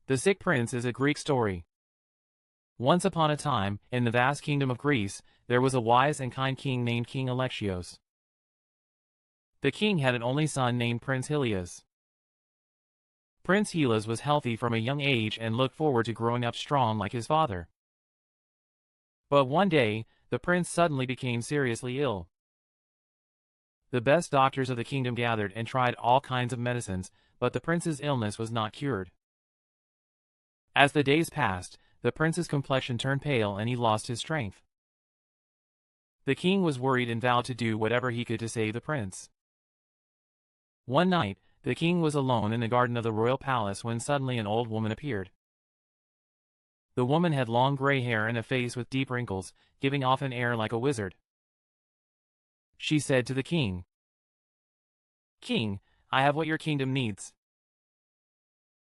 The Sick Prince is a Greek story. Once upon a time, in the vast kingdom of Greece, there was a wise and kind king named King Alexios. The king had an only son named Prince Helios. Prince Helios was healthy from a young age and looked forward to growing up strong like his father. But one day, the prince suddenly became seriously ill. The best doctors of the kingdom gathered and tried all kinds of medicines, but the prince's illness was not cured. As the days passed, the prince's complexion turned pale and he lost his strength. The king was worried and vowed to do whatever he could to save the prince. One night, the king was alone in the garden of the royal palace when suddenly an old woman appeared. The woman had long gray hair and a face with deep wrinkles, giving off an air like a wizard. She said to the king, "King, I have what your kingdom needs.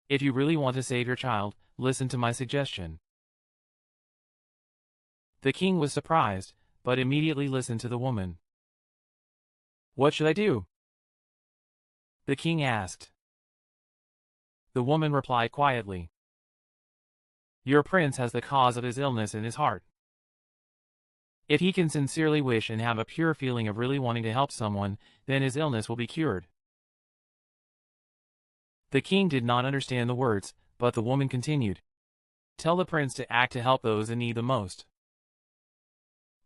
If you really want to save your child, listen to my suggestion." The king was surprised, but immediately listened to the woman. "What should I do?" the king asked. The woman replied quietly, "Your prince has the cause of his illness in his heart. If he can sincerely wish and have a pure feeling of really wanting to help someone, then his illness will be cured." The king did not understand the words, but the woman continued, "Tell the prince to act to help those in need the most.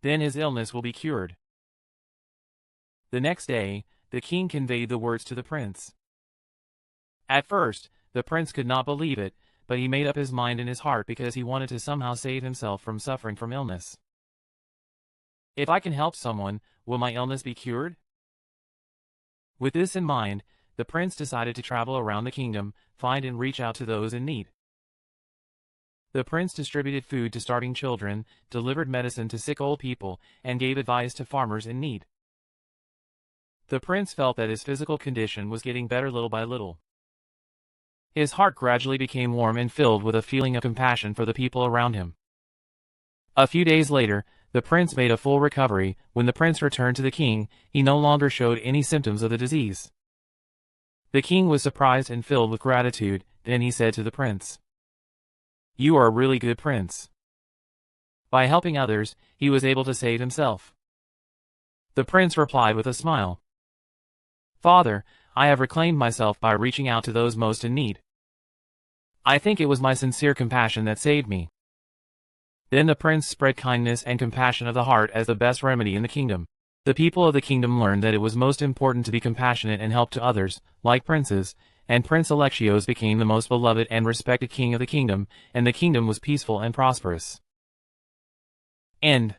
Then his illness will be cured." The next day, the king conveyed the words to the prince. At first, the prince could not believe it, but he made up his mind in his heart because he wanted to somehow save himself from suffering from illness. "If I can help someone, will my illness be cured?" With this in mind, the prince decided to travel around the kingdom, find and reach out to those in need. The prince distributed food to starving children, delivered medicine to sick old people, and gave advice to farmers in need. The prince felt that his physical condition was getting better little by little. His heart gradually became warm and filled with a feeling of compassion for the people around him. A few days later, the prince made a full recovery. When the prince returned to the king, he no longer showed any symptoms of the disease. The king was surprised and filled with gratitude. Then he said to the prince, "You are a really good prince." By helping others, he was able to save himself. The prince replied with a smile, "Father, I have reclaimed myself by reaching out to those most in need. I think it was my sincere compassion that saved me." Then the prince spread kindness and compassion of the heart as the best remedy in the kingdom. The people of the kingdom learned that it was most important to be compassionate and help to others, like princes, and Prince Alexios became the most beloved and respected king of the kingdom, and the kingdom was peaceful and prosperous. End.